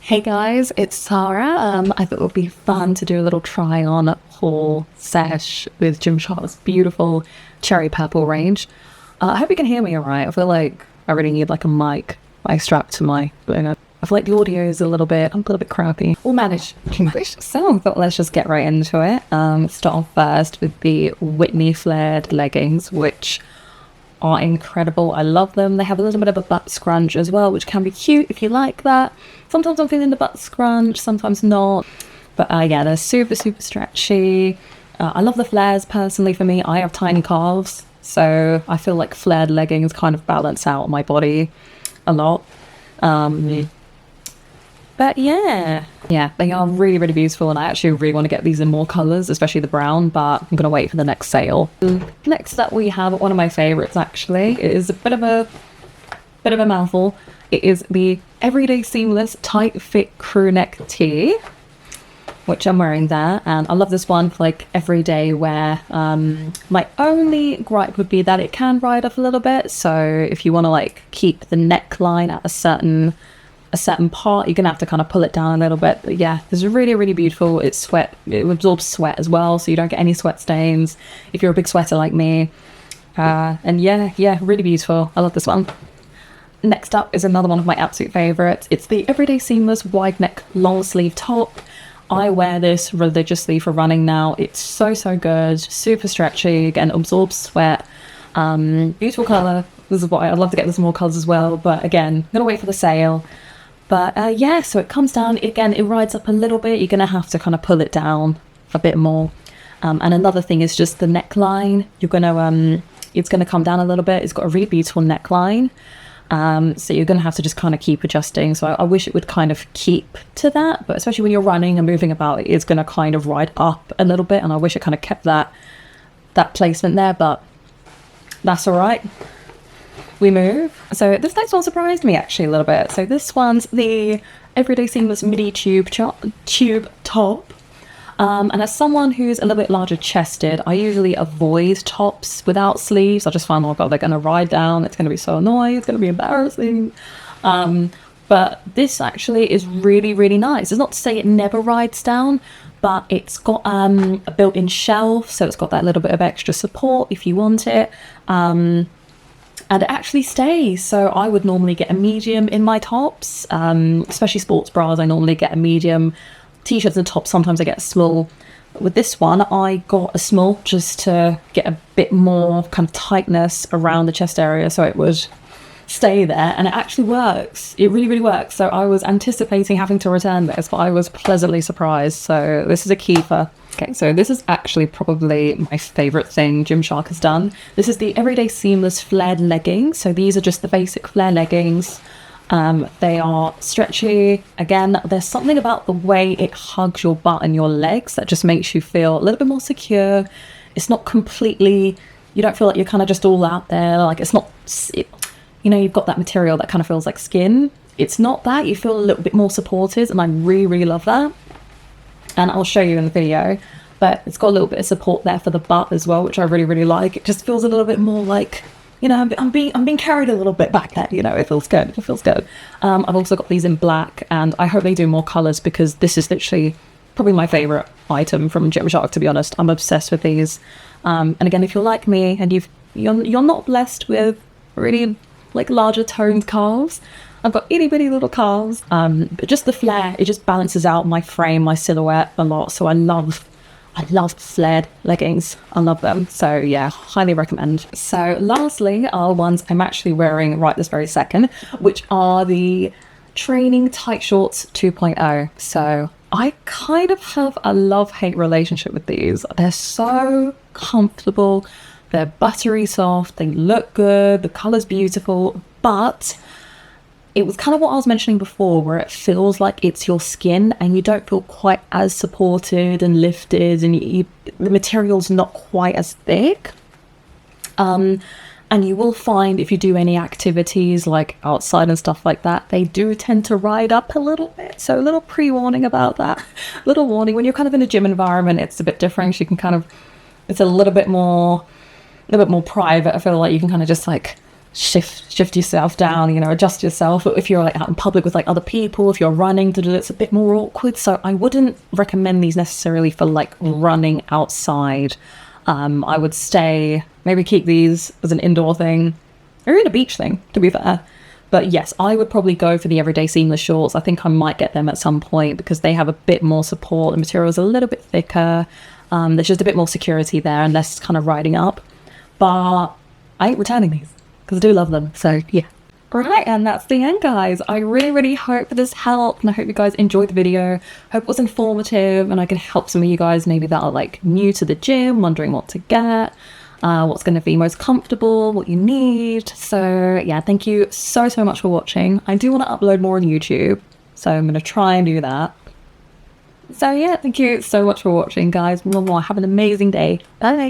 Hey guys, it's Sarah. I thought it would be fun to do a little try on haul sesh with Gymshark's beautiful cherry purple range. I hope you can hear me alright. I feel like I really need like a mic strapped to my, I feel like the audio is a little bit crappy. We'll manage. So I thought let's just get right into it. Start off first with the Whitney flared leggings, which are incredible. I love them. They have a little bit of a butt scrunch as well, which can be cute if you like that. Sometimes I'm feeling the butt scrunch, sometimes not. But yeah, they're super stretchy. I love the flares personally. For me, I have tiny calves, so I feel like flared leggings kind of balance out my body a lot. But yeah, they are really beautiful, and I actually really want to get these in more colours, especially the brown, but I'm going to wait for the next sale. Next up we have one of my favourites actually. It is a bit of a mouthful. It is the Everyday Seamless Tight Fit crew neck tee, which I'm wearing there, and I love this one for like everyday wear. My only gripe would be that it can ride up a little bit, so if you want to like keep the neckline at a certain part, you're gonna have to kind of pull it down a little bit. But yeah, this is really beautiful. It absorbs sweat as well, so you don't get any sweat stains if you're a big sweater like me. And yeah, really beautiful. I love this one. Next up is another one of my absolute favorites. It's the Everyday Seamless wide neck long sleeve top. I wear this religiously for running now. It's so good, super stretchy, again absorbs sweat. Beautiful color. This is what I'd love to get this more colors as well, but again, I'm gonna wait for the sale. But yeah, so it comes down, again, it rides up a little bit. You're going to have to kind of pull it down a bit more. And another thing is just the neckline. It's going to come down a little bit. It's got a really beautiful neckline. So you're going to have to just kind of keep adjusting. So I wish it would kind of keep to that, but especially when you're running and moving about, it's going to kind of ride up a little bit. And I wish it kind of kept that placement there, but that's all right. We move. So this next one surprised me actually a little bit. So this one's the Everyday Seamless midi tube top. And as someone who's a little bit larger chested, I usually avoid tops without sleeves. I just find, oh god, they're going to ride down. It's going to be so annoying. It's going to be embarrassing. But this actually is really nice. It's not to say it never rides down, but it's got a built-in shelf, so it's got that little bit of extra support if you want it. And it actually stays. So I would normally get a medium in my tops, especially sports bras. I normally get a medium. T-shirts and tops, sometimes I get a small. With this one, I got a small just to get a bit more kind of tightness around the chest area so it would stay there, and it actually works. It really works. So I was anticipating having to return this, but I was pleasantly surprised. So this is a keeper. Okay, so this is actually probably my favorite thing Gymshark has done. This is the Everyday Seamless flared leggings. So these are just the basic flare leggings. They are stretchy. Again, there's something about the way it hugs your butt and your legs that just makes you feel a little bit more secure. It's not completely, you don't feel like you're kind of just all out there. Like it's not, you've got that material that kind of feels like skin. It's not that. You feel a little bit more supported, and I really love that. And I'll show you in the video, but it's got a little bit of support there for the butt as well, which I really like. It just feels a little bit more like, I'm being carried a little bit back there. It feels good. I've also got these in black, and I hope they do more colors because this is literally probably my favorite item from Gymshark, to be honest. I'm obsessed with these. And again, if you're like me and you're not blessed with really like larger toned calves, I've got itty bitty little calves, but just the flare, it just balances out my frame, my silhouette a lot. So I love flared leggings. I love them. So yeah, highly recommend. So lastly are ones I'm actually wearing right this very second, which are the training tight shorts 2.0. So I kind of have a love-hate relationship with these. They're so comfortable. They're buttery soft. They look good. The color's beautiful, but it was kind of what I was mentioning before, where it feels like it's your skin and you don't feel quite as supported and lifted, and the material's not quite as thick. And you will find if you do any activities like outside and stuff like that, they do tend to ride up a little bit. So a little pre-warning about that. Little warning, when you're kind of in a gym environment, it's a bit different. You can it's a little bit more private. I feel like you can kind of just like shift yourself down, you know, adjust yourself. But if you're like out in public with like other people, if you're running, it's a bit more awkward. So I wouldn't recommend these necessarily for like running outside. I would maybe keep these as an indoor thing or in a beach thing, to be fair. But yes, I would probably go for the everyday seamless shorts. I think I might get them at some point because they have a bit more support. The material is a little bit thicker. There's just a bit more security there and less kind of riding up. But I ain't returning these because I do love them. So yeah. Right, and that's the end, guys. I really hope this helped, and I hope you guys enjoyed the video. Hope it was informative and I can help some of you guys maybe that are like new to the gym, wondering what to get, what's going to be most comfortable, what you need. So yeah, thank you so much for watching. I do want to upload more on YouTube, so I'm going to try and do that. So yeah, thank you so much for watching, guys. Have an amazing day. Bye.